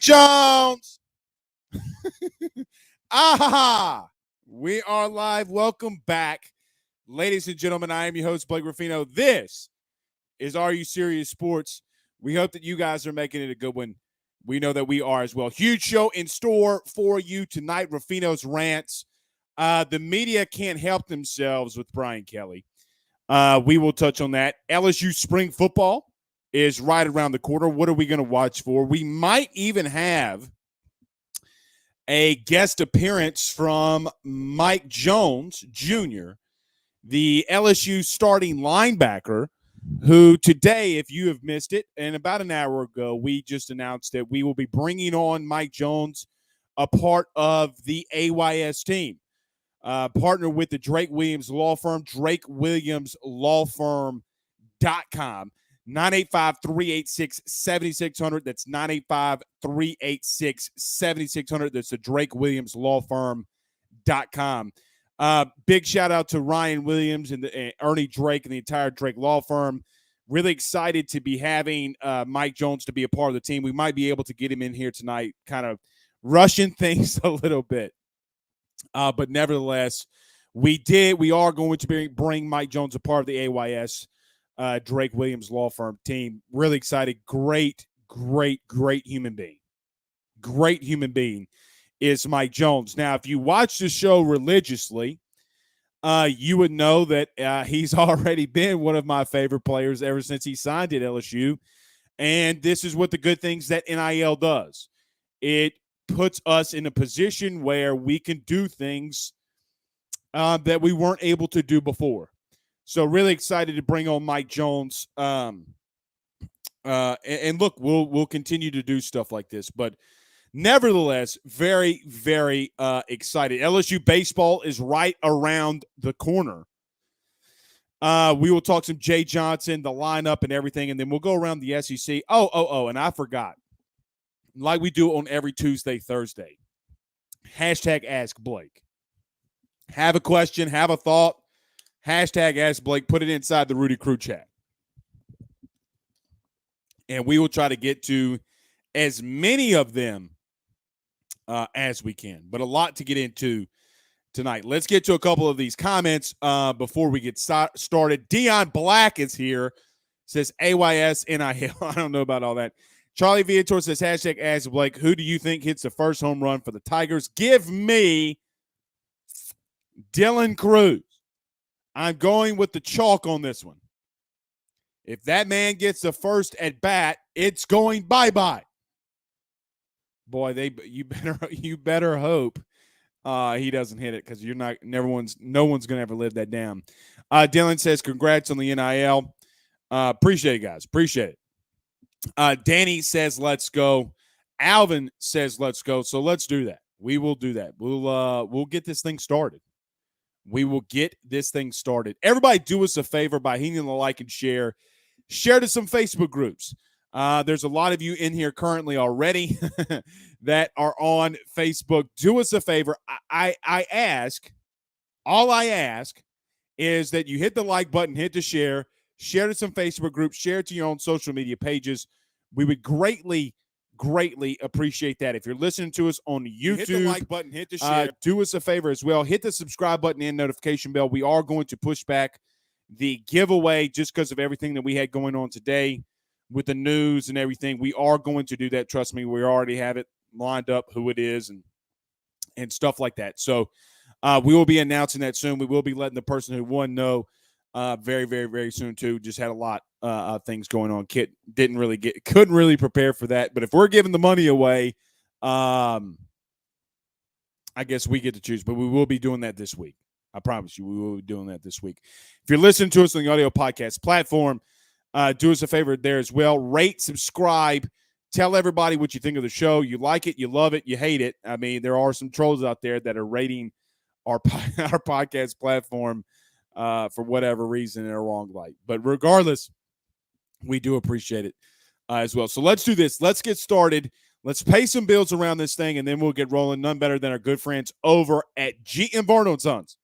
Jones. We are live. Welcome back, ladies and gentlemen. I am your host, Blake Ruffino. This is Are You Serious Sports. We hope that you guys are making it a good one. We know that we are as well. Huge show in store for you tonight. Ruffino's Rants. The media can't help themselves with Brian Kelly. We will touch on that. LSU spring football is right around the corner. What are we going to watch for? We might even have a guest appearance from Mike Jones Jr., the LSU starting linebacker, who today, if you have missed it, and about an hour ago, we just announced that we will be bringing on Mike Jones, a part of the AYS team. Partner with the Drake Williams Law Firm, drakewilliamslawfirm.com. 985-386-7600. That's 985-386-7600. That's the Drake Williams Law Firm.com. Big shout out to Ryan Williams and Ernie Drake and the entire Drake Law Firm. Really excited to be having Mike Jones to be a part of the team. We might be able to get him in here tonight, kind of rushing things a little bit. But nevertheless, we are going to bring Mike Jones a part of the AYS Drake Williams Law Firm team. Really excited. Great human being. Great human being is Mike Jones. Now, if you watch the show religiously, you would know that he's already been one of my favorite players ever since he signed at LSU. And this is what the good things that NIL does. It puts us in a position where we can do things that we weren't able to do before. So really excited to bring on Mike Jones. And look, we'll continue to do stuff like this, but nevertheless, very excited. LSU baseball is right around the corner. We will talk some Jay Johnson, the lineup and everything, and then we'll go around the SEC. And I forgot. Like we do on every Tuesday, Thursday. Hashtag Ask Blake. Have a question, have a thought. Hashtag Ask Blake. Put it inside the Rudy Crew chat. And we will try to get to as many of them as we can. But a lot to get into tonight. Let's get to a couple of these comments before we get started. Dion Black is here. Says AYS NIL. I don't know about all that. Charlie Viator says, hashtag Ask Blake. Who do you think hits the first home run for the Tigers? Give me Dylan Cruz. I'm going with the chalk on this one. If that man gets the first at bat, it's going bye-bye. Boy, you better hope he doesn't hit it, because no one's gonna ever live that down. Dylan says, congrats on the NIL. Appreciate it, guys. Appreciate it. Danny says, let's go. Alvin says, let's go. So let's do that. We will do that. We'll get this thing started. We will get this thing started. Everybody do us a favor by hitting the like and share. Share to some Facebook groups. There's a lot of you in here currently already that are on Facebook. Do us a favor. I ask, all I ask is that you hit the like button, hit the share to some Facebook groups, share it to your own social media pages. We would greatly appreciate that. If you're listening to us on YouTube, hit the like button, hit the share. Do us a favor as well. Hit the subscribe button and notification bell. We are going to push back the giveaway just because of everything that we had going on today with the news and everything. We are going to do that. Trust me, we already have it lined up, who it is and stuff like that. So we will be announcing that soon. We will be letting the person who won know very soon too. Just had a lot of things going on. Kit couldn't really prepare for that. But if we're giving the money away, I guess we get to choose. But we will be doing that this week. I promise you, we will be doing that this week. If you're listening to us on the audio podcast platform, do us a favor there as well. Rate, subscribe, tell everybody what you think of the show. You like it, you love it, you hate it. I mean, there are some trolls out there that are rating our podcast platform for whatever reason in a wrong light. But regardless, we do appreciate it as well. So let's do this. Let's get started. Let's pay some bills around this thing, and then we'll get rolling. None better than our good friends over at GM Varno & Sons.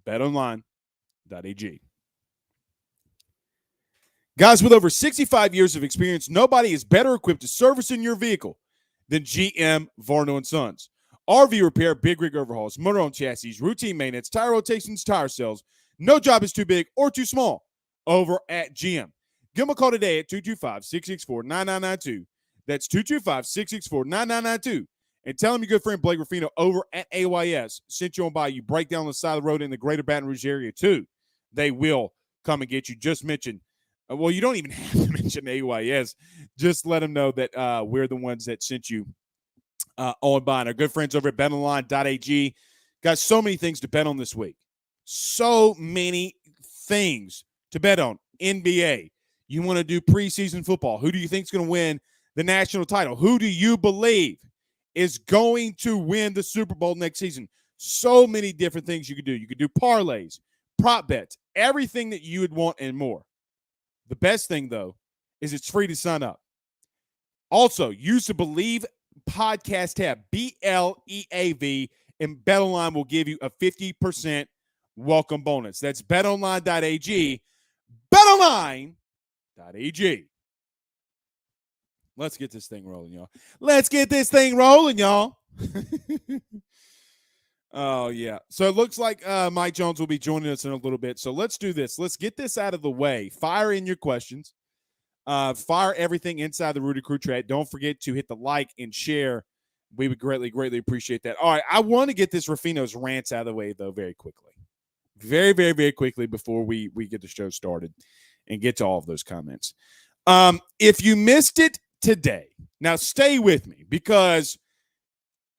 BetOnline.ag. Guys, with over 65 years of experience, nobody is better equipped to service in your vehicle than GM Varno and Sons. RV repair, big rig overhauls, motorhome chassis, routine maintenance, tire rotations, tire sales. No job is too big or too small over at GM. Give them a call today at 225-664-9992. That's 225-664-9992. And tell them your good friend Blake Ruffino over at AYS sent you on by. You break down the side of the road in the greater Baton Rouge area too. They will come and get you. Just mention, well, you don't even have to mention AYS. Just let them know that we're the ones that sent you on by. And our good friends over at betonline.ag got so many things to bet on this week. So many things to bet on. NBA. You want to do preseason football. Who do you think is going to win the national title? Who do you believe is going to win the Super Bowl next season? So many different things you could do. You could do parlays, prop bets, everything that you would want and more. The best thing, though, is it's free to sign up. Also, use the Believe podcast tab, BLEAV, and BetOnline will give you a 50% welcome bonus. That's betonline.ag. BetOnline.ag. Let's get this thing rolling, y'all. Let's get this thing rolling, y'all. Oh, yeah. So it looks like Mike Jones will be joining us in a little bit. So let's do this. Let's get this out of the way. Fire in your questions. Fire everything inside the Rudy Crew chat. Don't forget to hit the like and share. We would greatly, greatly appreciate that. All right. I want to get this Ruffino's rants out of the way, though, very quickly. Very, very, very quickly before we get the show started and get to all of those comments. If you missed it today, now stay with me because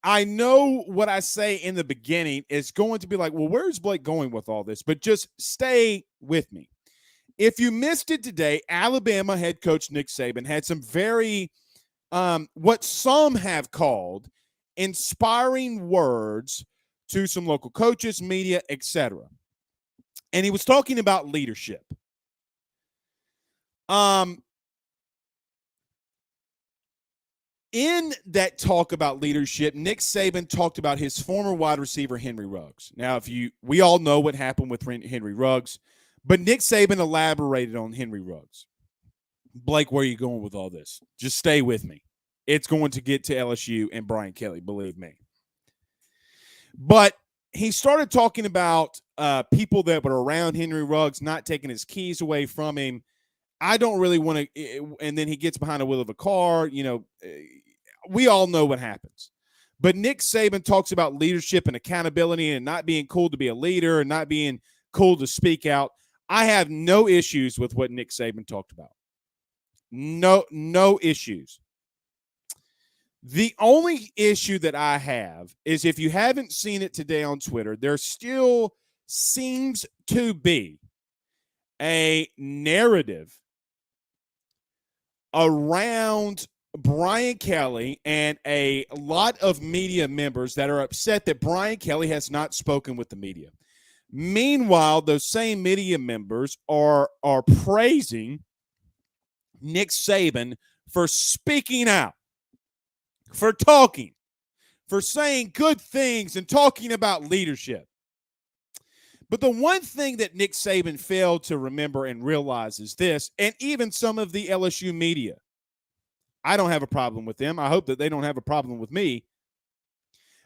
I know what I say in the beginning is going to be like, well, where's Blake going with all this? But just stay with me. If you missed it today, Alabama head coach Nick Saban had some very, what some have called inspiring words to some local coaches, media, etc. And he was talking about leadership. In that talk about leadership, Nick Saban talked about his former wide receiver, Henry Ruggs. Now, we all know what happened with Henry Ruggs, but Nick Saban elaborated on Henry Ruggs. Blake, where are you going with all this? Just stay with me. It's going to get to LSU and Brian Kelly, believe me. But he started talking about people that were around Henry Ruggs not taking his keys away from him. I don't really want to, and then he gets behind the wheel of a car. We all know what happens. But Nick Saban talks about leadership and accountability and not being cool to be a leader and not being cool to speak out. I have no issues with what Nick Saban talked about. No issues. The only issue that I have is if you haven't seen it today on Twitter, there still seems to be a narrative around Brian Kelly and a lot of media members that are upset that Brian Kelly has not spoken with the media. Meanwhile, those same media members are praising Nick Saban for speaking out, for talking, for saying good things and talking about leadership. But the one thing that Nick Saban failed to remember and realize is this, and even some of the LSU media, I don't have a problem with them. I hope that they don't have a problem with me.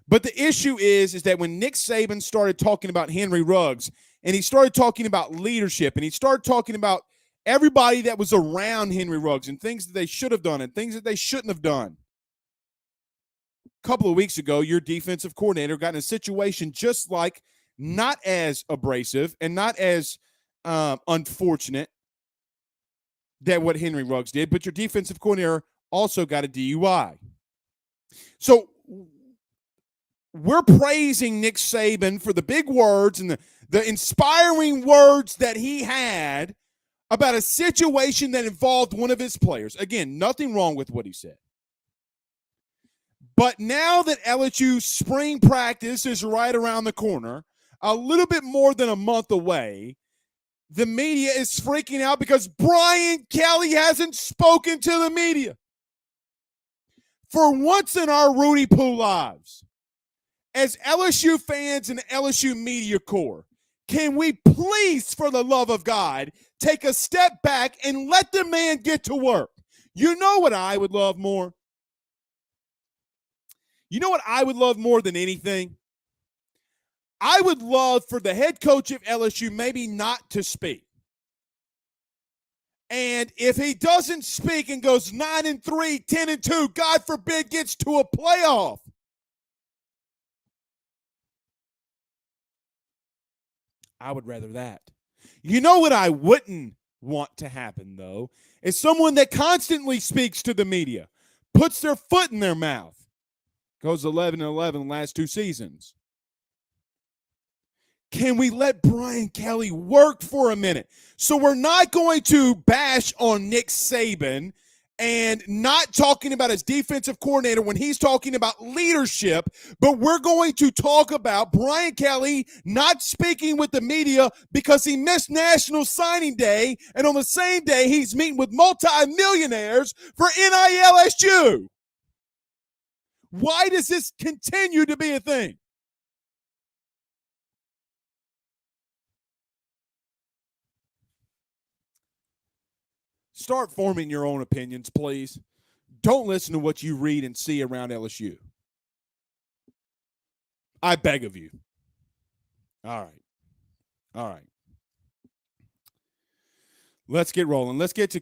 But the issue is that when Nick Saban started talking about Henry Ruggs and he started talking about leadership and he started talking about everybody that was around Henry Ruggs and things that they should have done and things that they shouldn't have done. A couple of weeks ago, your defensive coordinator got in a situation just like not as abrasive and not as unfortunate that what Henry Ruggs did, but your defensive coordinator also got a DUI. So we're praising Nick Saban for the big words and the inspiring words that he had about a situation that involved one of his players. Again, nothing wrong with what he said. But now that LSU spring practice is right around the corner, a little bit more than a month away, the media is freaking out because Brian Kelly hasn't spoken to the media. For once in our Rudy Poo lives, as LSU fans and LSU media corps, can we please, for the love of God, take a step back and let the man get to work? You know what I would love more? You know what I would love more than anything? I would love for the head coach of LSU maybe not to speak. And if he doesn't speak and goes 9-3, 10-2, God forbid, gets to a playoff, I would rather that. You know what I wouldn't want to happen, though, is someone that constantly speaks to the media, puts their foot in their mouth, goes 11-11 last 2 seasons. Can we let Brian Kelly work for a minute? So we're not going to bash on Nick Saban and not talking about his defensive coordinator when he's talking about leadership, but we're going to talk about Brian Kelly not speaking with the media because he missed National Signing Day, and on the same day he's meeting with multimillionaires for NILSU. Why does this continue to be a thing? Start forming your own opinions, please. Don't listen to what you read and see around LSU. I beg of you. All right. Let's get rolling. Let's get to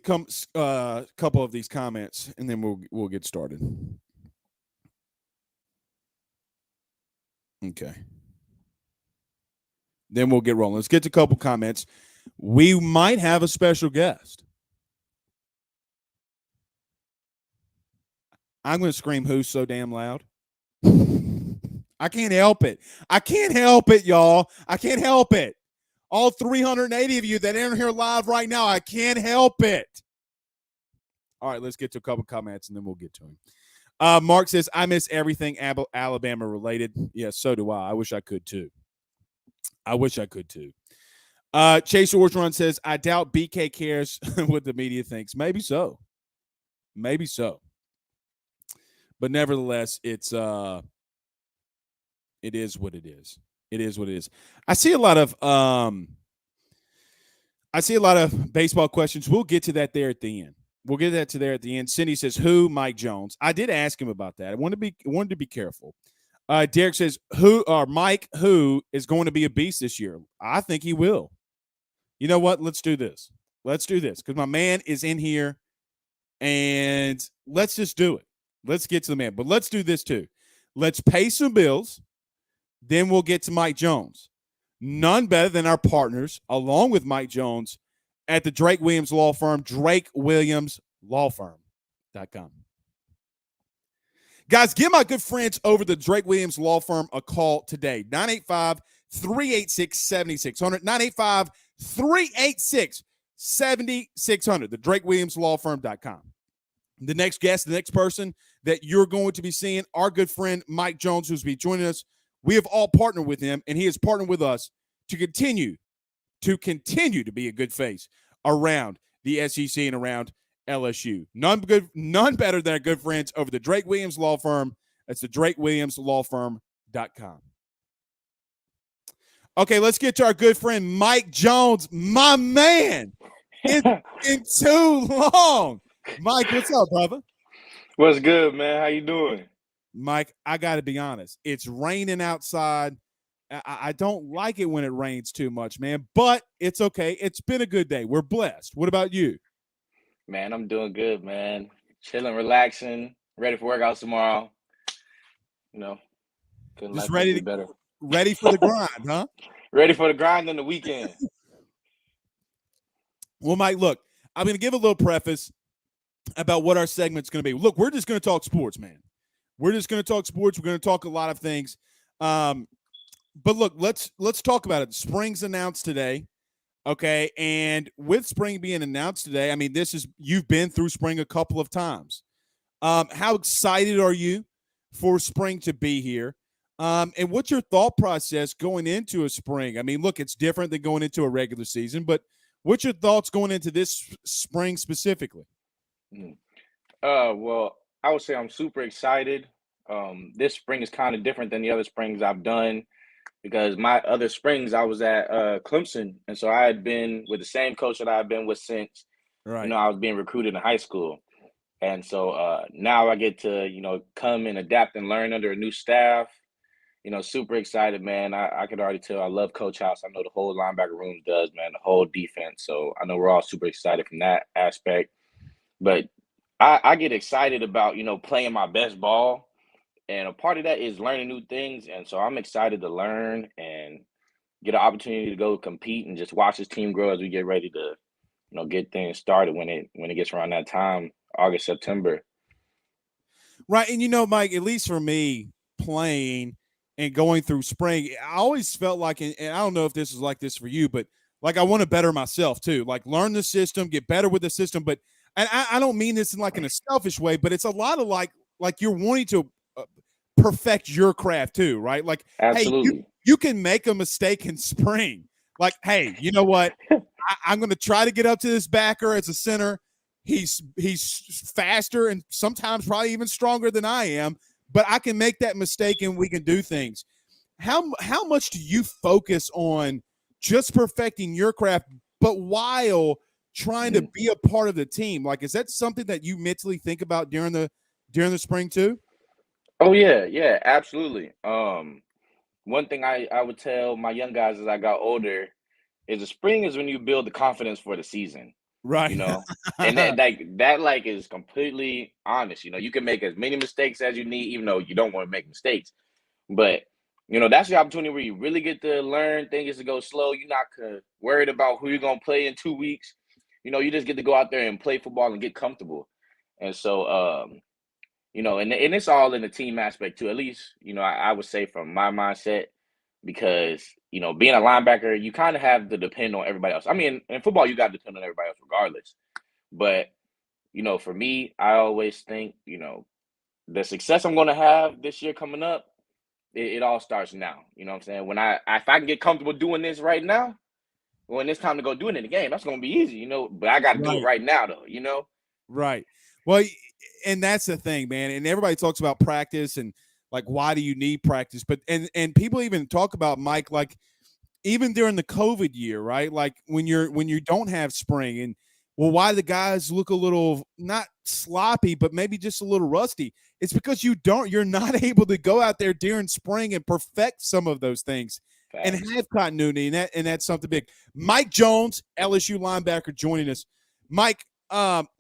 a couple of these comments, and then we'll get started. Okay. Then we'll get rolling. Let's get to a couple comments. We might have a special guest. I'm going to scream "who's" so damn loud. I can't help it. I can't help it, y'all. I can't help it. All 380 of you that aren't here live right now, I can't help it. All right, let's get to a couple comments, and then we'll get to him. Mark says, I miss everything Alabama related. Yeah, so do I. I wish I could, too. Chase Orgeron says, I doubt BK cares what the media thinks. Maybe so. But nevertheless, it is what it is. I see a lot of baseball questions. We'll get to that there at the end. Cindy says, who? Mike Jones. I did ask him about that. I wanted to be careful. Derek says, Mike, who is going to be a beast this year? I think he will. You know what? Let's do this because my man is in here, and let's just do it. Let's get to the man. But let's do this too. Let's pay some bills. Then we'll get to Mike Jones. None better than our partners, along with Mike Jones, at the Drake Williams Law Firm, drakewilliamslawfirm.com. Guys, give my good friends over the Drake Williams Law Firm a call today. 985-386-7600. 985-386-7600. The drakewilliamslawfirm.com. The next guest, the next person that you're going to be seeing, our good friend Mike Jones, who's be joining us. We have all partnered with him, and he has partnered with us to continue to be a good face around the SEC and around LSU. None better than our good friends over the Drake Williams Law Firm. That's the drakewilliamslawfirm.com. Okay, let's get to our good friend Mike Jones, my man. It's been too long. Mike, what's up, brother? What's good, man? How you doing? Mike, I got to be honest. It's raining outside. I don't like it when it rains too much, man, but it's okay. It's been a good day. We're blessed. What about you? Man, I'm doing good, man. Chilling, relaxing, ready for workouts tomorrow. You know, just ready for the grind, huh? Ready for the grind on the weekend. Well, Mike, look, I'm going to give a little preface about what our segment's going to be. Look, we're just going to talk sports, man. We're just going to talk sports. We're going to talk a lot of things. But look, let's talk about it. Spring's announced today, okay? And with spring being announced today, I mean, you've been through spring a couple of times. How excited are you for spring to be here? And what's your thought process going into a spring? I mean, look, it's different than going into a regular season, but what's your thoughts going into this spring specifically? Well, I would say I'm super excited. This spring is kind of different than the other springs I've done because my other springs I was at Clemson, and so I had been with the same coach that I've been with since I was being recruited in high school. And so now I get to, come and adapt and learn under a new staff. Super excited, man. I could already tell I love Coach House. I know the whole linebacker room does, man, the whole defense. So I know we're all super excited from that aspect. But I get excited about, playing my best ball. And a part of that is learning new things. And so I'm excited to learn and get an opportunity to go compete and just watch this team grow as we get ready to, get things started when it gets around that time, August, September. Right. And Mike, at least for me, playing and going through spring, I always felt like, and I don't know if this is like this for you, but like I want to better myself too. Like learn the system, get better with the system. But and I don't mean this in like in a selfish way, but it's a lot of like you're wanting to perfect your craft too, right? Like, hey, Absolutely. you can make a mistake in spring. Like, hey, you know what? I'm going to try to get up to this backer as a center. He's faster and sometimes probably even stronger than I am, but I can make that mistake and we can do things. How much do you focus on just perfecting your craft, but while trying to be a part of the team? Like, is that something that you mentally think about during the spring too? Oh yeah, yeah, absolutely. One thing I would tell my young guys as I got older is the spring is when you build the confidence for the season, you Right. know? And that like is completely honest. You can make as many mistakes as you need, even though you don't want to make mistakes. But that's the opportunity where you really get to learn things to go slow. You're not worried about who you're gonna play in 2 weeks. You just get to go out there and play football and get comfortable. And so and it's all in the team aspect too. At least, I would say from my mindset, because being a linebacker, you kind of have to depend on everybody else. I mean, in football, you got to depend on everybody else regardless. But for me, I always think the success I'm going to have this year coming up, it all starts now. You know what I'm saying? If I can get comfortable doing this right now, when it's time to go do it in the game, that's going to be easy. But I got to do it Right. right now, though. Right. Well, and that's the thing, man. And everybody talks about practice and like why do you need practice? But and people even talk about Mike like even during the COVID year, right? Like when you don't have spring and well, why the guys look a little not sloppy, but maybe just a little rusty. It's because you're not able to go out there during spring and perfect some of those things and Facts. have continuity, and that's something big. Mike Jones, LSU linebacker, joining us. Mike,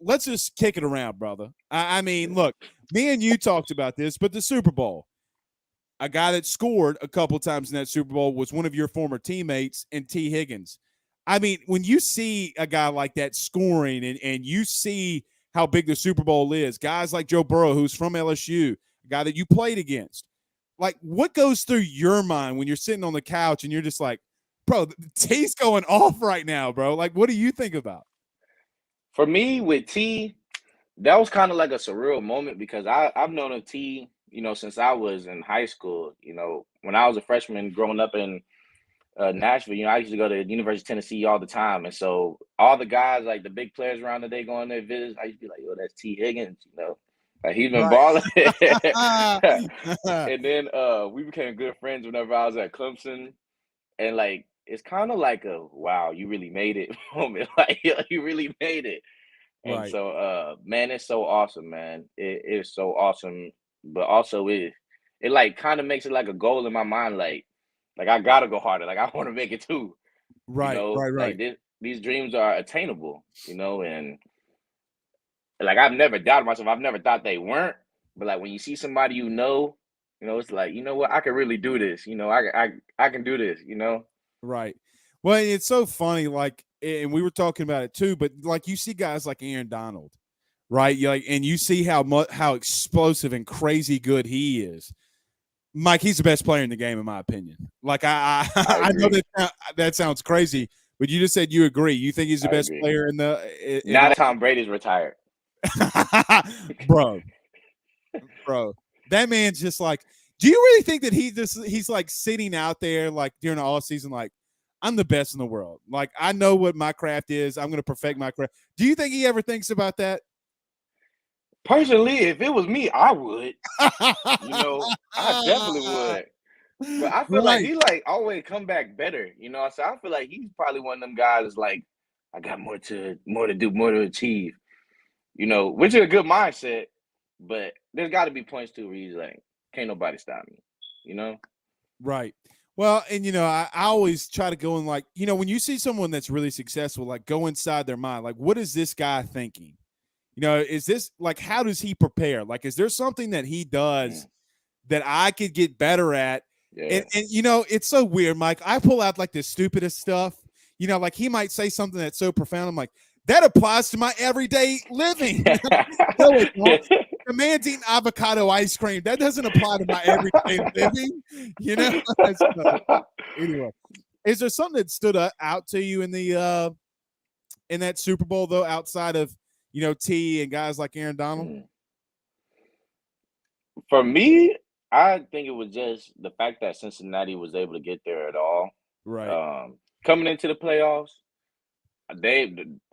let's just kick it around, brother. I mean, look, me and you talked about this, but the Super Bowl, a guy that scored a couple times in that Super Bowl was one of your former teammates and T. Higgins. I mean, when you see a guy like that scoring and you see how big the Super Bowl is, guys like Joe Burrow, who's from LSU, a guy that you played against, like what goes through your mind when you're sitting on the couch and you're just like, bro, the T's going off right now, bro. Like, what do you think about? For me, with T, that was kind of like a surreal moment because I've known of T, since I was in high school. When I was a freshman growing up in Nashville, I used to go to the University of Tennessee all the time, and so all the guys, like the big players around the day, going there visits, I used to be like, "Yo, that's T Higgins," like he's been balling. Right. And then we became good friends whenever I was at Clemson, and like it's kind of like a wow, you really made it moment. Like you really made it. And Right. so, man, it's so awesome, man. It is so awesome, but also it like kind of makes it like a goal in my mind, like I gotta go harder. Like I want to make it too, Right. Right. like Right. these dreams are attainable, and like I've never doubted myself. I've never thought they weren't, but like when you see somebody, it's like what, I can really do this. I can do this. Right. Well, it's so funny, like, and we were talking about it too, but like you see guys like Aaron Donald, right? You like, and you see how explosive and crazy good he is. Mike, he's the best player in the game, in my opinion. Like I I know agree. that sounds crazy, but you just said you agree. You think he's the I best agree. player in Now all, that Tom Brady's retired. bro, bro. That man's just like. Do you really think that he's like sitting out there like during the all season like I'm the best in the world. Like I know what my craft is. I'm going to perfect my craft. Do you think he ever thinks about that? Personally, if it was me, I would. I definitely would. But I feel like Right. he like always come back better. So I feel like he's probably one of them guys that's like, I got more to do, more to achieve. which is a good mindset, but there's got to be points too where he's like, can't nobody stop me, Right. Well, and I always try to go in like, when you see someone that's really successful, like go inside their mind, like what is this guy thinking? Is this like, how does he prepare? Like, is there something that he does that I could get better at? Yeah. And it's so weird, Mike. I pull out like the stupidest stuff, like he might say something that's so profound. I'm like, that applies to my everyday living. No, it won't. The man's eating avocado ice cream. That doesn't apply to my everyday living. So, anyway, is there something that stood out to you in the in that Super Bowl though, outside of T and guys like Aaron Donald? For me, I think it was just the fact that Cincinnati was able to get there at all. Right. Coming into the playoffs,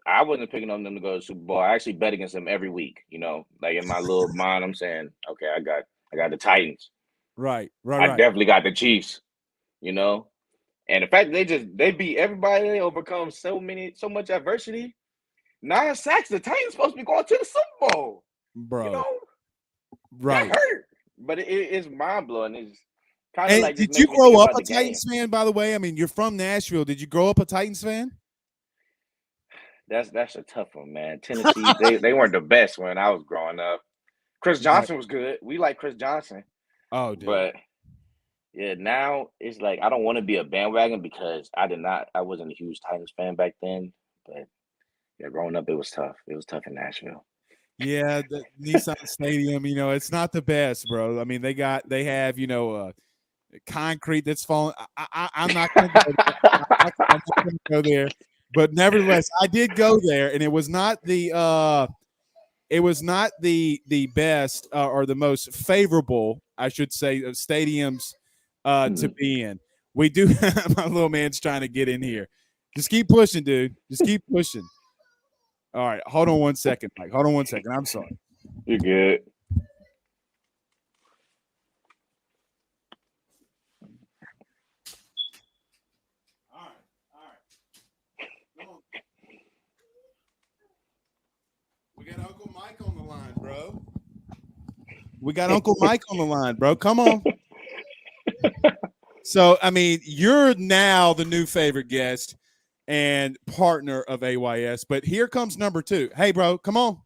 I wasn't picking on them to go to the Super Bowl. I actually bet against them every week. Like in my little mind, I'm saying, okay, I got the Titans. Right. I definitely got the Chiefs. And the fact that they beat everybody, they overcome so much adversity. 9 sacks. The Titans supposed to be going to the Super Bowl, bro. Right. That hurt, but it's mind blowing. It's kind of like. Did you grow up a Titans fan? By the way, I mean you're from Nashville. Did you grow up a Titans fan? That's a tough one, man. Tennessee, they weren't the best when I was growing up. Chris Johnson was good. We like Chris Johnson. Oh, dude. But yeah, now it's like I don't want to be a bandwagon because I wasn't a huge Titans fan back then. But yeah, growing up it was tough. It was tough in Nashville. Yeah, the Nissan Stadium, it's not the best, bro. I mean, they have, concrete that's falling. I'm not going to go there. But nevertheless, I did go there, and it was not the best or the most favorable, I should say, of stadiums to be in. We do. My little man's trying to get in here. Just keep pushing, dude. Just keep pushing. All right, hold on one second, Mike. Hold on one second. I'm sorry. You're good. We got Uncle Mike on the line, bro. We got Uncle Mike on the line, bro. Come on. So, I mean, you're now the new favorite guest and partner of AYS, but here comes number 2. Hey, bro, come on.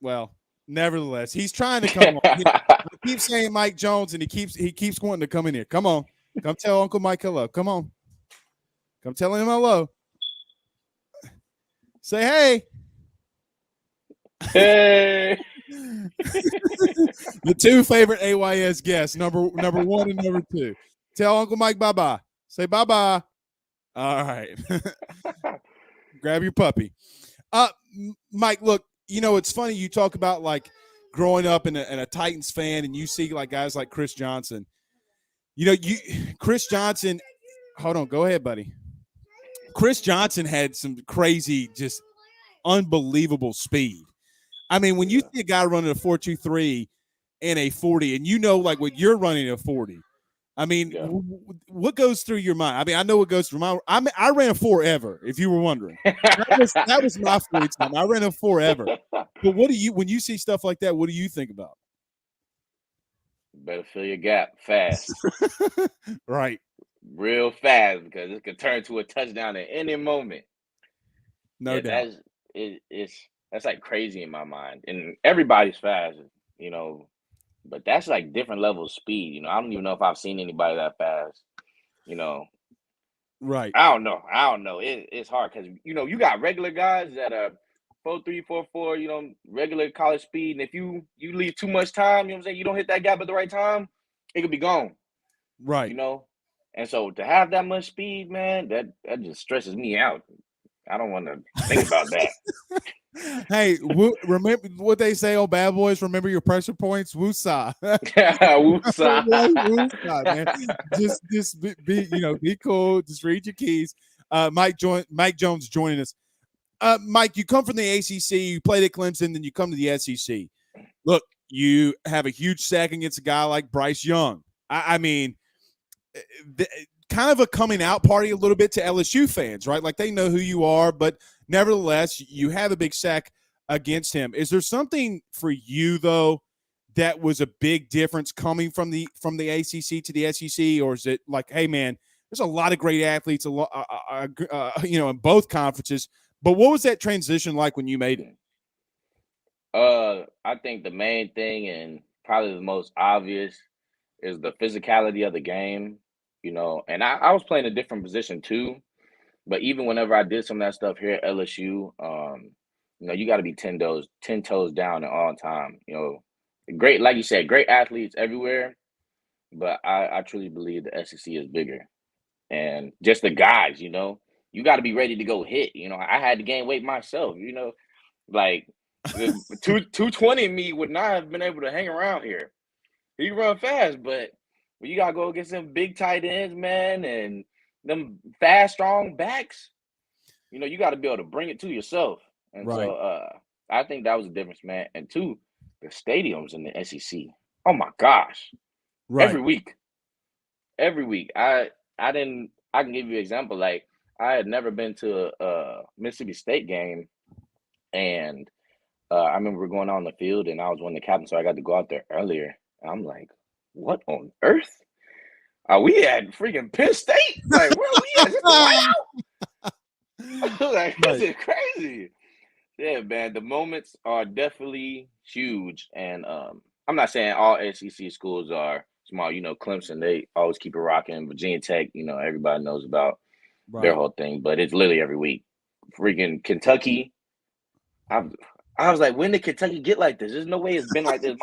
Well, nevertheless, he's trying to come on. I keep saying Mike Jones, and he keeps wanting to come in here. Come on. Come tell Uncle Mike hello. Come on. Come tell him hello. Say hey. Hey. The 2 favorite AYS guests, number 1 and number 2. Tell Uncle Mike bye-bye. Say bye-bye. All right. Grab your puppy. Mike, look, it's funny you talk about like growing up in a Titans fan and you see like guys like Chris Johnson. Chris Johnson, hold on, go ahead, buddy. Chris Johnson had some crazy, just unbelievable speed. I mean, when you see a guy running a 4.23 and a 40, and like what you're running a 40, I mean, what goes through your mind? I mean, I know what goes through my. I ran a 4 ever. If you were wondering, that was my 40 time. I ran a 4 ever. But when you see stuff like that, what do you think about? Better fill your gap fast, right? Real fast because it could turn to a touchdown at any moment. No doubt. That's like crazy in my mind, and everybody's fast, but that's like different level of speed. I don't even know if I've seen anybody that fast. Right. I don't know. It's hard because you got regular guys that are 4.3, 4.4, regular college speed, and if you leave too much time, I'm saying, you don't hit that gap at the right time, it could be gone. Right. And so to have that much speed, man, that just stresses me out. I don't want to think about that. Hey, remember what they say on Bad Boys? Remember your pressure points. Woosah. Woosah. Man. Just be cool. Just read your keys. Mike Jones joining us. Mike, you come from the ACC. You played at Clemson, then you come to the SEC. Look, you have a huge sack against a guy like Bryce Young. I mean, kind of a coming out party a little bit to LSU fans, right? Like they know who you are, but nevertheless, you have a big sack against him. Is there something for you though that was a big difference coming from the ACC to the SEC, or is it like, hey man, there's a lot of great athletes, in both conferences, but what was that transition like when you made it? I think the main thing and probably the most obvious is the physicality of the game. And I was playing a different position too. But even whenever I did some of that stuff here at LSU, you got to be 10 toes down at all time. Great, like you said, great athletes everywhere. But I truly believe the SEC is bigger. And just the guys, you got to be ready to go hit. I had to gain weight myself, like the 220 me would not have been able to hang around here. He run fast, but when you got to go against them big tight ends, man, and them fast, strong backs, you got to be able to bring it to yourself. And Right. so I think that was the difference, man. And two, the stadiums in the SEC. Oh my gosh. Right. Every week. I can give you an example. Like, I had never been to a Mississippi State game, and I remember going out on the field, and I was one of the captains, so I got to go out there earlier. And I'm like, what on earth? Are we at freaking Penn State? Like, where are we at? Is this the whiteout? Like, this is crazy. Yeah, man. The moments are definitely huge. And I'm not saying all SEC schools are small. Clemson, they always keep it rocking. Virginia Tech, everybody knows about their whole thing. But it's literally every week. Freaking Kentucky. I was like, when did Kentucky get like this? There's no way it's been like this.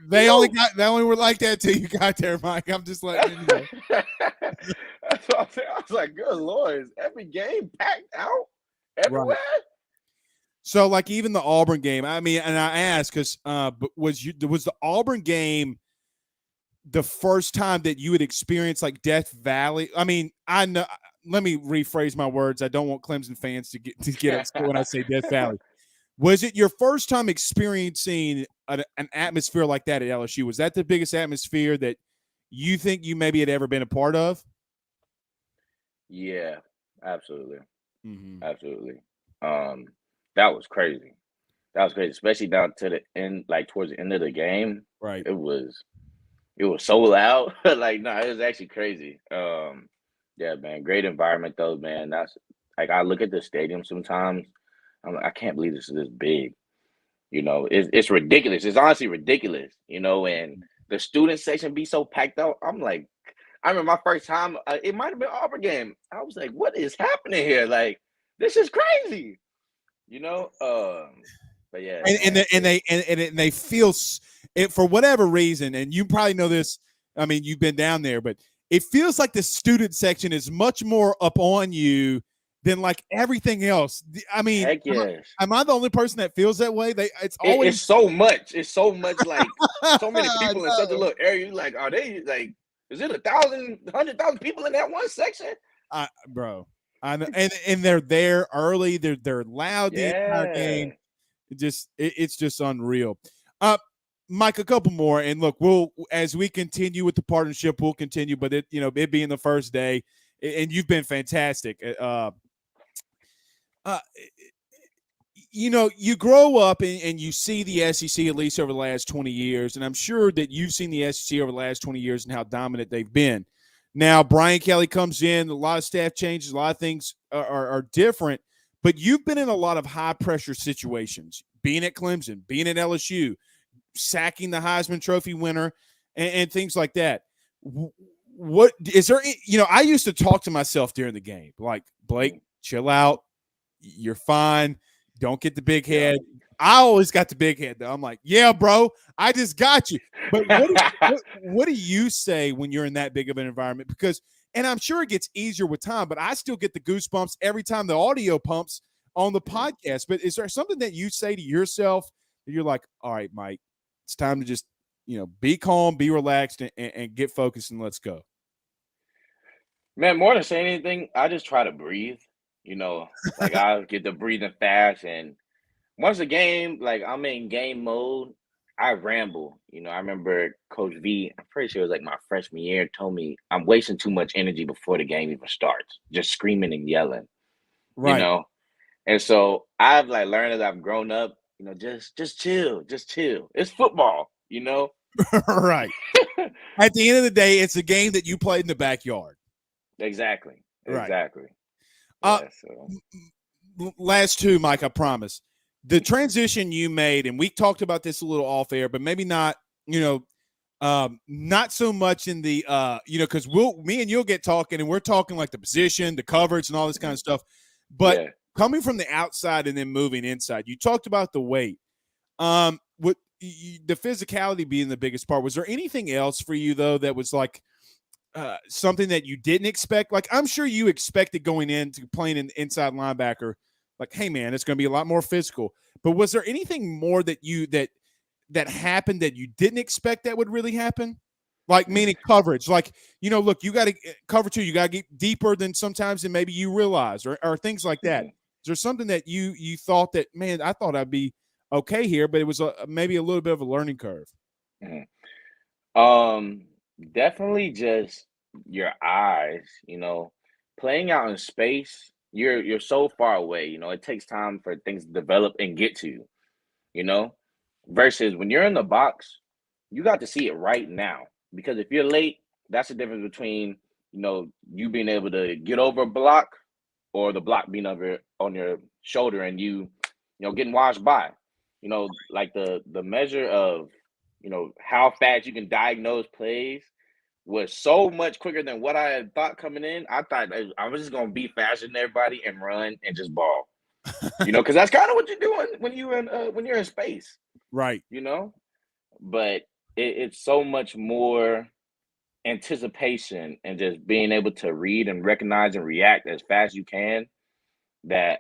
They only were like that till you got there, Mike. I'm just letting you know. That's what I'm saying. I was like, good Lord, is every game packed out everywhere? Right. So, like, even the Auburn game, I mean, and I asked because was the Auburn game the first time that you had experienced like Death Valley? I mean, I know. Let me rephrase my words. I don't want Clemson fans to get upset when I say Death Valley. Was it your first time experiencing an atmosphere like that at LSU? Was that the biggest atmosphere that you think you maybe had ever been a part of? Yeah, absolutely. Mm-hmm. Absolutely. That was crazy. Especially down to the end, like towards the end of the game. Right. It was so loud. Like, no, it was actually crazy. Yeah, man. Great environment though, man. That's like, I look at the stadium sometimes. I'm like, I can't believe this is this big. It's ridiculous. It's honestly ridiculous. And the student section be so packed out. I'm like, I remember my first time. It might have been Auburn game. I was like, what is happening here? Like, this is crazy. But yeah, and they feel it for whatever reason, and you probably know this. I mean, you've been down there, but it feels like the student section is much more up on you than like everything else. I mean, heck yes. Am I the only person that feels that way? It's so much. It's so much, like so many people in such a little area. You're like, are they like? Is it 1,000, 100,000 people in that one section? Bro, and they're there early. They're loud the entire game. It's just unreal. Mike, a couple more, and look, as we continue with the partnership, we'll continue. But it being the first day, and you've been fantastic. You grow up and you see the SEC at least over the last 20 years, and I'm sure that you've seen the SEC over the last 20 years and how dominant they've been. Now, Brian Kelly comes in, a lot of staff changes, a lot of things are different, but you've been in a lot of high-pressure situations, being at Clemson, being at LSU, sacking the Heisman Trophy winner, and things like that. What is there? I used to talk to myself during the game, like, Blake, chill out. You're fine. Don't get the big head. I always got the big head, though. I'm like, yeah, bro, I just got you. But what do you say when you're in that big of an environment? Because, and I'm sure it gets easier with time, but I still get the goosebumps every time the audio pumps on the podcast. But is there something that you say to yourself that you're like, all right, Mike, it's time to just, be calm, be relaxed, and get focused, and let's go? Man, more than saying anything, I just try to breathe. Like, I get to breathing fast, and once a game, like, I'm in game mode, I ramble. I remember Coach V, I'm pretty sure it was like my freshman year, told me I'm wasting too much energy before the game even starts, just screaming and yelling. you Right. know. And so I've like learned as I've grown up, just chill, just chill. It's football, you know. Right. At the end of the day, it's a game that you played in the backyard. Exactly, Right. exactly. Uh, Yeah. So last two, Mike, I promise. The transition you made, and we talked about this a little off air, but maybe not, not so much in the, because me and you'll get talking and we're talking like the position, the coverage, and all this kind of stuff. But yeah. coming from the outside and then moving inside, you talked about the weight. What the physicality being the biggest part. Was there anything else for you though that was like something that you didn't expect? Like I'm sure you expected going into playing an inside linebacker, like, hey man, it's going to be a lot more physical. But was there anything more that happened that you didn't expect that would really happen? Like meaning coverage, like look, you got to cover two, you got to get deeper than sometimes than maybe you realize, or things like that. Is there something that you thought that, man, I thought I'd be okay here, but it was maybe a little bit of a learning curve? Mhm. Um, Definitely just your eyes, playing out in space, you're so far away, it takes time for things to develop and get to you, you know, versus when you're in the box, you got to see it right now. Because if you're late, that's the difference between, you being able to get over a block or the block being over on your shoulder and getting washed by. Like the measure of, how fast you can diagnose plays was so much quicker than what I had thought coming in. I thought I was just gonna be faster than everybody and run and just ball. Because that's kind of what you're doing when you're in space. Right. You know, but it's so much more anticipation and just being able to read and recognize and react as fast as you can. That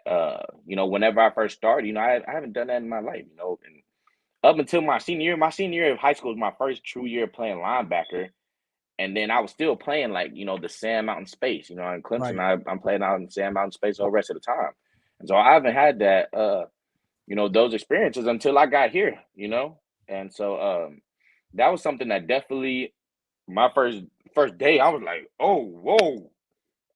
whenever I first started, I haven't done that in my life. And up until my senior year of high school was my first true year playing linebacker. And then I was still playing like, the Sand Mountain space, in Clemson, Right. I'm playing out in Sand Mountain space all the rest of the time. And so I haven't had that, those experiences until I got here. And so that was something that definitely my first day, I was like, oh, whoa,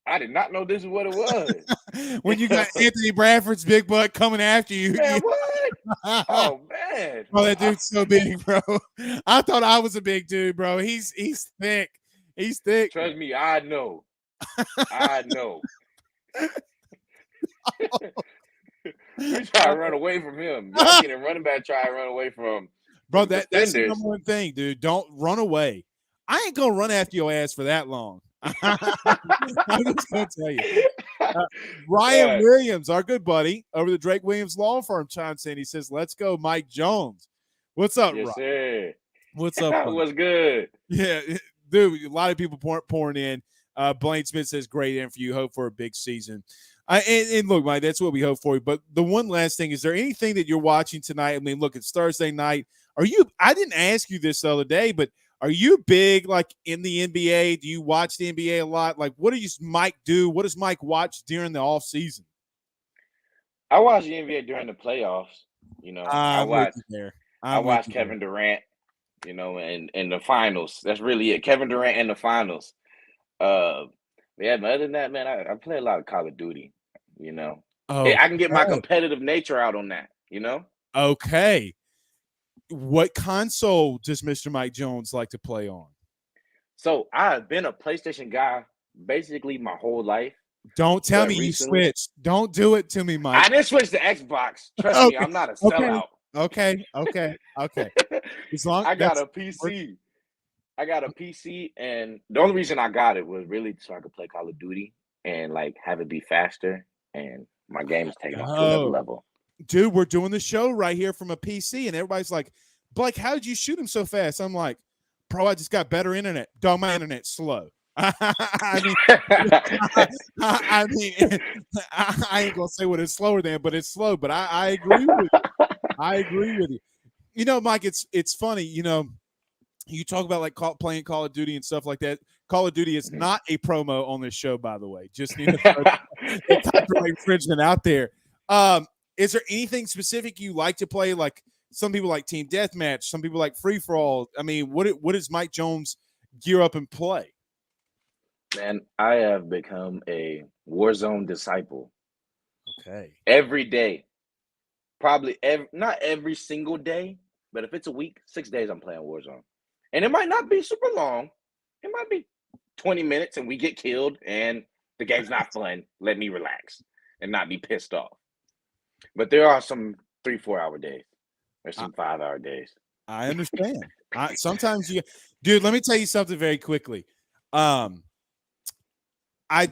I did not know this is what it was. When you got Anthony Bradford's big butt coming after you, Man, what? Oh man. oh, that dude's so big, bro. I thought I was a big dude, bro. He's thick. He's thick. Trust me, I know. I know. We try to run away from him. Y'all seen a running back try to run away from Bro, that's the defenders. number one thing, dude. Don't run away. I ain't gonna run after your ass for that long. I'm just gonna tell you. Ryan Uh, Williams, our good buddy over the Drake Williams Law Firm, chimes in. He says, "Let's go, Mike Jones." What's up, yes, Ryan? sir. What's up, buddy? What's good? Yeah, dude, a lot of people pouring in. Blaine Smith says, "Great interview. Hope for a big season." And look, Mike, that's what we hope for you. But the one last thing is there anything that you're watching tonight? I mean, look, it's Thursday night. Are you? I didn't ask you this the other day, but are you big like in the NBA? Do you watch the NBA a lot? Like, what does Mike do? What does Mike watch during the off season? I watch the NBA during the playoffs. I I'm with watch you there. I I'm with watch you there. Kevin Durant, and in the finals. That's really it. Kevin Durant in the finals. Uh, yeah, but other than that, man, I play a lot of Call of Duty. You know, Oh, I can get my competitive nature out on that. okay. What console does Mr. Mike Jones like to play on? So I've been a PlayStation guy basically my whole life, Don't tell but me you recently switched. Don't do it to me, Mike. I didn't switch to Xbox. Trust me, Okay. I'm not a Okay. sellout. Okay. As long I got that's a PC. I got a PC, and the only reason I got it was really so I could play Call of Duty and like have it be faster. And my game is taking off to another oh, level. dude, we're doing the show right here from a PC, and everybody's like, Blake, how did you shoot him so fast? I'm like, bro, I just got better internet. Dog, my internet's slow. I mean, I mean, I ain't gonna say what it's slower than, but it's slow. But I agree with you. I agree with you. Mike, it's funny. You talk about like playing Call of Duty and stuff like that. Call of Duty is not a promo on this show, by the way. Just need to throw the copyright infringement out there. Is there anything specific you like to play? Like some people like Team Deathmatch, some people like Free for All. I mean, what does Mike Jones gear up and play? Man, I have become a Warzone disciple. Okay. every day. Probably not every single day, but if it's a week, 6 days I'm playing Warzone. And it might not be super long. It might be 20 minutes and we get killed and the game's not fun. Let me relax and not be pissed off. But there are some 3-4 hour days. There's some 5 hour days. I understand. Sometimes dude, let me tell you something very quickly. I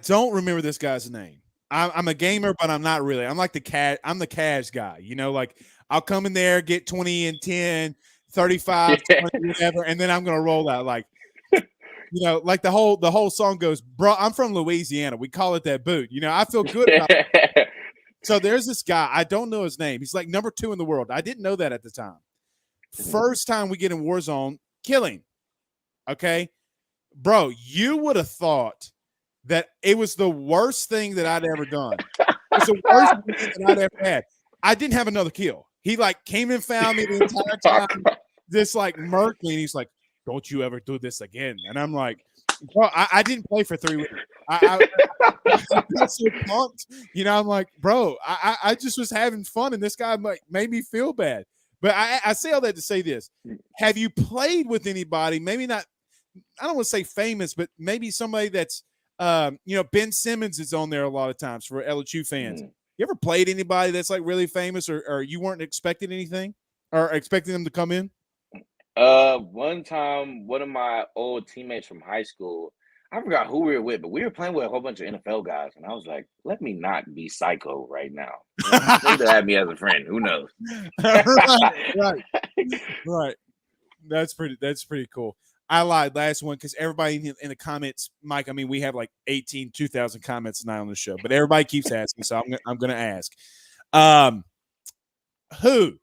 don't remember this guy's name. I'm a gamer, but I'm not really. I'm like I'm the cash guy, like I'll come in there, get 20 and 10, 35, 20, whatever, and then I'm going to roll out like, like the whole song goes, bro, I'm from Louisiana. We call it that boot. I feel good about it. So there's this guy. I don't know his name. He's like number 2 in the world. I didn't know that at the time. First time we get in Warzone, killing. Okay. Bro, you would have thought that it was the worst thing that I'd ever done. It's the worst thing that I'd ever had. I didn't have another kill. He like came and found me the entire time, just like murked me, and he's like, "Don't you ever do this again?" And I'm like, "Bro, I didn't play for 3 weeks. I got so pumped, I'm like, bro, I just was having fun, and this guy like made me feel bad." But I say all that to say this: have you played with anybody? Maybe not. I don't want to say famous, but maybe somebody that's Ben Simmons is on there a lot of times for LSU fans. You ever played anybody that's like really famous, or you weren't expecting anything or expecting them to come in? One time, one of my old teammates from high school, I forgot who we were with, but we were playing with a whole bunch of NFL guys, and I was like, let me not be psycho right now. They could have me as a friend. Who knows? Right. That's pretty cool. I lied last one because everybody in the comments, Mike, I mean, we have like 2,000 comments tonight on the show, but everybody keeps asking, so I'm going to ask. Who?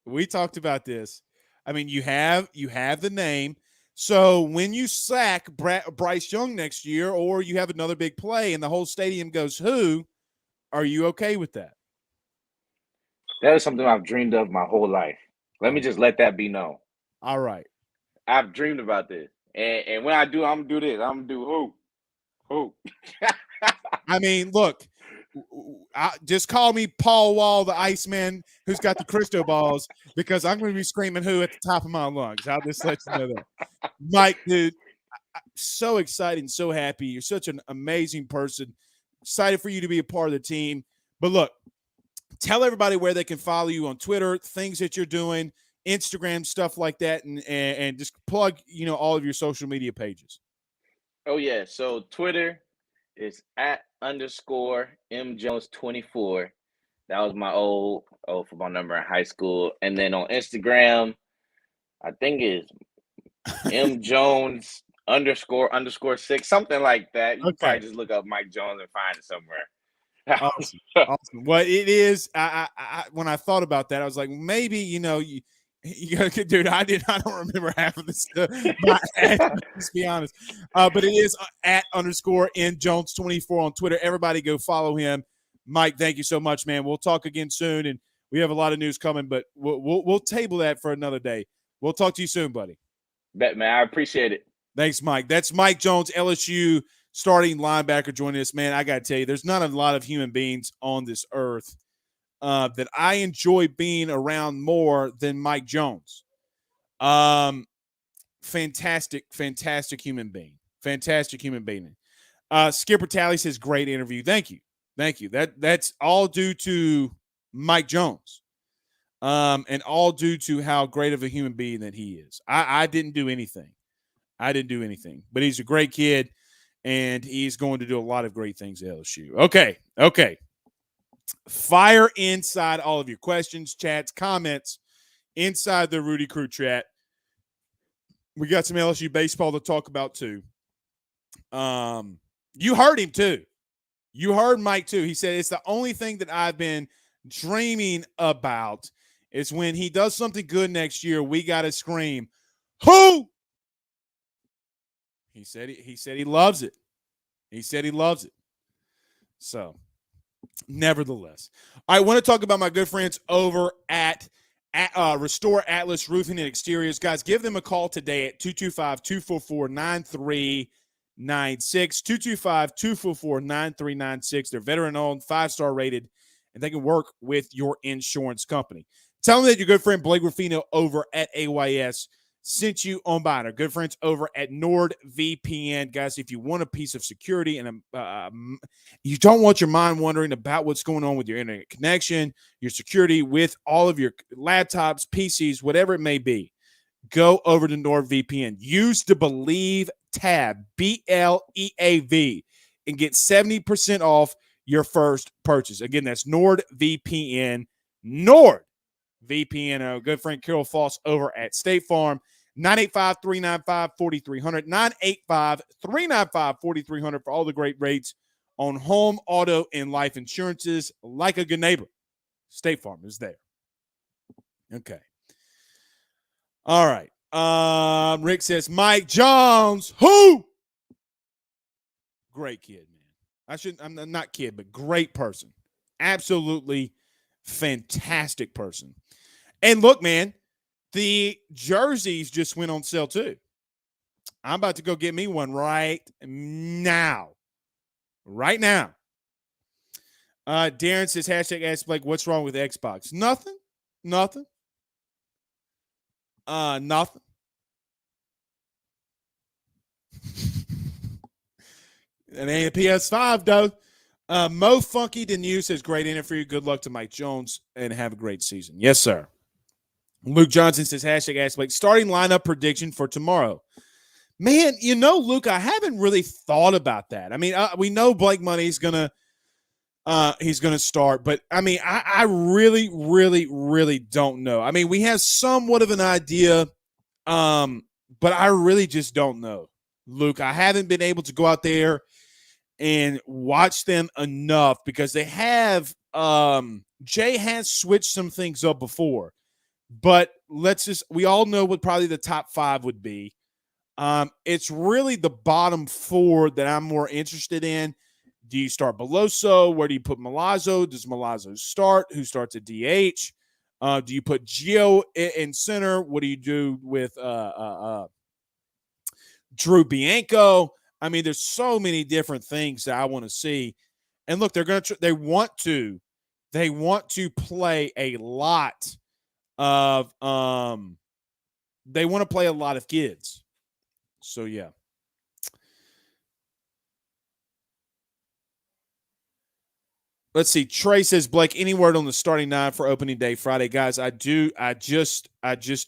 We talked about this. I mean, you have the name. So when you sack Bryce Young next year, or you have another big play and the whole stadium goes, who, are you okay with that? That is something I've dreamed of my whole life. Let me just let that be known. All right. I've dreamed about this. And when I do, I'm going to do this. I'm going to do who? I mean, look, just call me Paul Wall, the Iceman, who's got the crystal balls, because I'm going to be screaming who at the top of my lungs. I'll just let you know that. Mike, dude, I'm so excited and so happy. You're such an amazing person. Excited for you to be a part of the team. But look, tell everybody where they can follow you on Twitter, things that you're doing, Instagram, stuff like that, and just plug, all of your social media pages. Oh, yeah. So Twitter is @_MJones24. That was my old football number in high school. And then on Instagram, I think it's MJones__6, something like that. You can probably just look up Mike Jones and find it somewhere. Awesome. Well, it is. I when I thought about that, I was like, maybe you dude, I don't remember half of this stuff. Let's be honest. But it is @_MJones24 on Twitter. Everybody go follow him. Mike, thank you so much, man. We'll talk again soon, and we have a lot of news coming, but we'll table that for another day. We'll talk to you soon, buddy. Bet, man. I appreciate it. Thanks, Mike. That's Mike Jones, LSU starting linebacker, joining us. Man, I got to tell you, there's not a lot of human beings on this earth that I enjoy being around more than Mike Jones. Fantastic human being. Fantastic human being. Skipper Tally says, great interview. Thank you. That's all due to Mike Jones. And all due to how great of a human being that he is. I didn't do anything. But he's a great kid, and he's going to do a lot of great things at LSU. Okay. Fire inside all of your questions, chats, comments inside the Rudy Crew chat. We got some LSU baseball to talk about too. You heard him too. You heard Mike too. He said it's the only thing that I've been dreaming about is when he does something good next year, we got to scream, who? He said he loves it. So, nevertheless, I want to talk about my good friends over at Restore Atlas Roofing and Exteriors. Guys, give them a call today at 225-244-9390. 225-244-9396. They're veteran-owned, 5-star rated, and they can work with your insurance company. Tell them that your good friend Blake Ruffino over at AYS sent you on by. Our good friends over at NordVPN. Guys, if you want a piece of security and you don't want your mind wandering about what's going on with your internet connection, your security with all of your laptops, PCs, whatever it may be, go over to NordVPN. Use the Believe tab, BLEAV, and get 70% off your first purchase. Again, that's NordVPN. NordVPN. Our good friend Carol Foss over at State Farm. 985-395-4300. 985-395-4300 for all the great rates on home, auto, and life insurances. Like a good neighbor, State Farm is there. Okay. All right. Rick says, Mike Jones, who? Great kid, man. I'm not kid, but great person. Absolutely fantastic person. And look, man, the jerseys just went on sale too. I'm about to go get me one right now. Right now. Darren says, hashtag ask Blake, what's wrong with Xbox? Nothing. Nothing. Nothing. It ain't a PS5, though. Mo Funky the News says, great interview. Good luck to Mike Jones and have a great season. Yes, sir. Luke Johnson says, hashtag ask Blake, starting lineup prediction for tomorrow. Man, Luke, I haven't really thought about that. I mean, we know Blake Money's gonna start, but I mean, I really, really, really don't know. I mean, we have somewhat of an idea, but I really just don't know, Luke. I haven't been able to go out there and watch them enough because they have Jay has switched some things up before, but we all know what probably the top 5 would be. It's really the bottom 4 that I'm more interested in. Do you start Beloso? Where do you put Milazzo? Does Milazzo start? Who starts at DH? Do you put Gio in center? What do you do with Drew Bianco? I mean, there's so many different things that I want to see. And look, they want to play a lot of they want to play a lot of kids. So yeah. Let's see. Trey says, Blake, any word on the starting 9 for opening day Friday? Guys, I just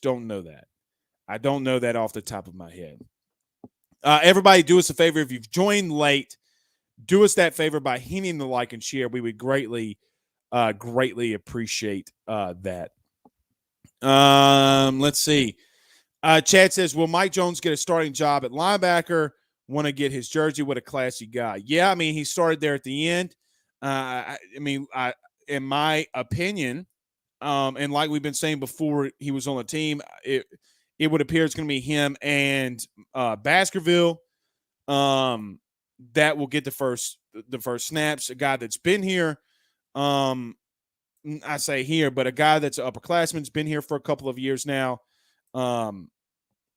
don't know that. I don't know that off the top of my head. Everybody, do us a favor. If you've joined late, do us that favor by hitting the like and share. We would greatly appreciate that. Let's see. Chad says, will Mike Jones get a starting job at linebacker? Want to get his jersey? What a classy guy. Yeah, I mean, he started there at the end. In my opinion, and like we've been saying before he was on the team, it would appear it's going to be him and Baskerville that will get the first snaps. A guy that's been here, I say here, but a guy that's an upperclassman's been here for a couple of years now. And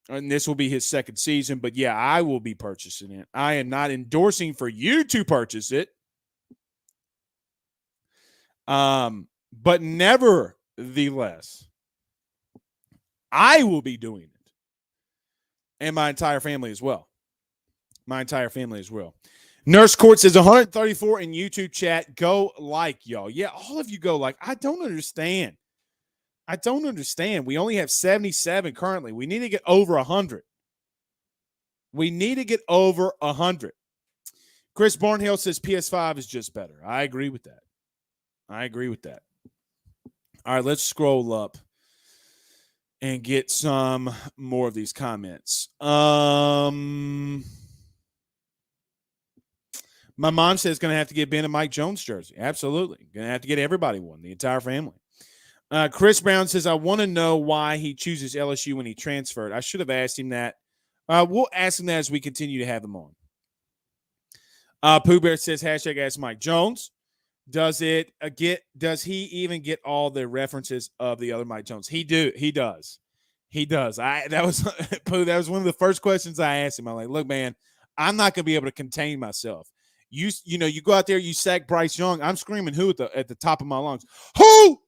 this will be his second season. But yeah, I will be purchasing it. I am not endorsing for you to purchase it. But nevertheless, I will be doing it. And my entire family as well. Nurse Court says 134 in YouTube chat. Go like, y'all. Yeah, all of you go like. I don't understand. We only have 77 currently. We need to get over 100. Chris Barnhill says PS5 is just better. I agree with that. All right, let's scroll up and get some more of these comments. My mom says going to have to get Ben a Mike Jones jersey. Absolutely. Going to have to get everybody one, the entire family. Chris Brown says, I want to know why he chooses LSU when he transferred. I should have asked him that. We'll ask him that as we continue to have him on. Pooh Bear says, hashtag ask Mike Jones. Does he even get all the references of the other Mike Jones? He does. That was Pooh. That was one of the first questions I asked him. I'm like, look, man, I'm not going to be able to contain myself. You go out there, you sack Bryce Young. I'm screaming who at the top of my lungs. Who?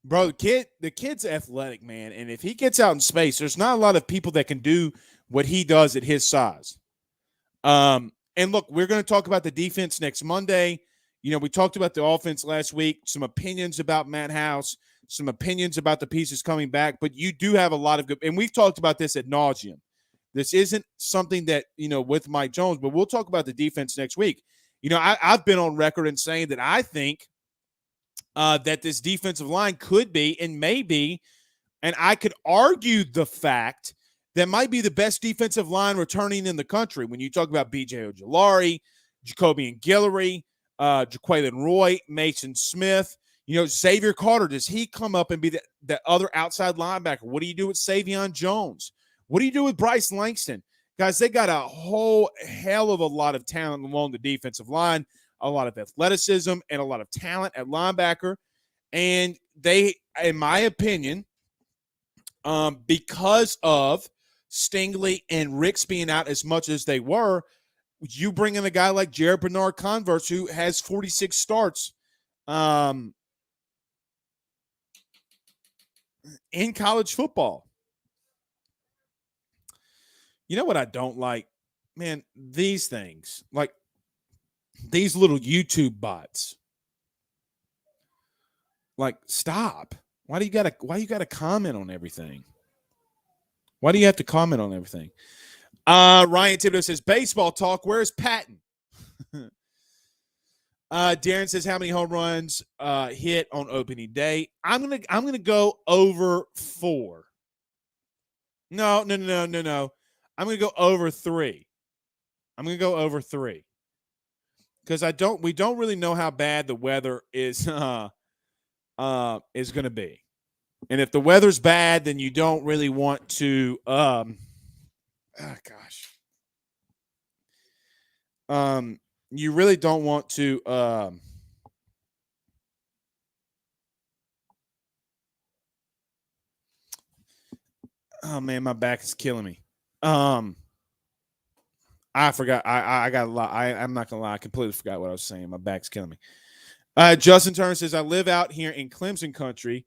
Bro, the kid's athletic, man. And if he gets out in space, there's not a lot of people that can do what he does at his size. And look, we're going to talk about the defense next Monday. We talked about the offense last week, some opinions about Matt House, some opinions about the pieces coming back, but you do have a lot of good, and we've talked about this ad nauseum. This isn't something that, with Mike Jones, but we'll talk about the defense next week. I've been on record in saying that I think that this defensive line could be and may be, and I could argue the fact that might be the best defensive line returning in the country. When you talk about B.J. Ojulari, Jacobian Guillory, Jaquelin Roy, Mason Smith, Xavier Carter, does he come up and be that other outside linebacker? What do you do with Savion Jones? What do you do with Bryce Langston? Guys, they got a whole hell of a lot of talent along the defensive line, a lot of athleticism, and a lot of talent at linebacker. And they, in my opinion, because of Stingley and Ricks being out as much as they were, you bring in a guy like Jared Bernard-Converse, who has 46 starts in college football. You know what I don't like? Man, these things, like these little YouTube bots. Like, stop. Why you gotta comment on everything? Why do you have to comment on everything? Ryan Thibodeau says, baseball talk, where's Patton? Darren says, how many home runs hit on opening day? I'm gonna go over 4. No. I'm gonna go over 3. Because we don't really know how bad the weather is gonna be. And if the weather's bad, then you don't really want to you really don't want to oh man, my back is killing me. I forgot. I got a lot. I'm not gonna lie. I completely forgot what I was saying. My back's killing me. Justin Turner says, I live out here in Clemson country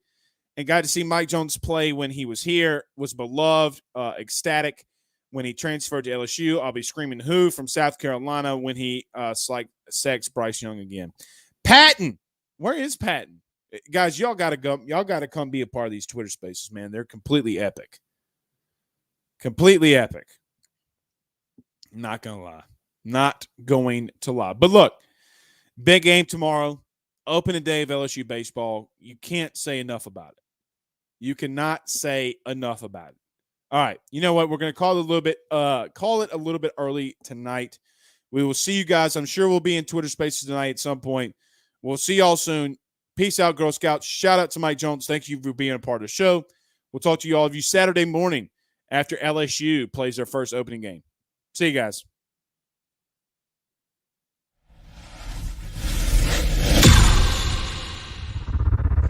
and got to see Mike Jones play when he was here, was beloved, ecstatic when he transferred to LSU. I'll be screaming who from South Carolina when he sacks Bryce Young again. Patton, where is Patton? Guys, y'all got to go. Y'all got to come be a part of these Twitter spaces, man. They're completely epic. Completely epic. Not going to lie. Not going to lie. But look, big game tomorrow. Opening day of LSU baseball. You can't say enough about it. You cannot say enough about it. All right. You know what? We're going to call it a little bit early tonight. We will see you guys. I'm sure we'll be in Twitter spaces tonight at some point. We'll see y'all soon. Peace out, Girl Scouts. Shout out to Mike Jones. Thank you for being a part of the show. We'll talk to you all of you Saturday morning after LSU plays their first opening game. See you guys.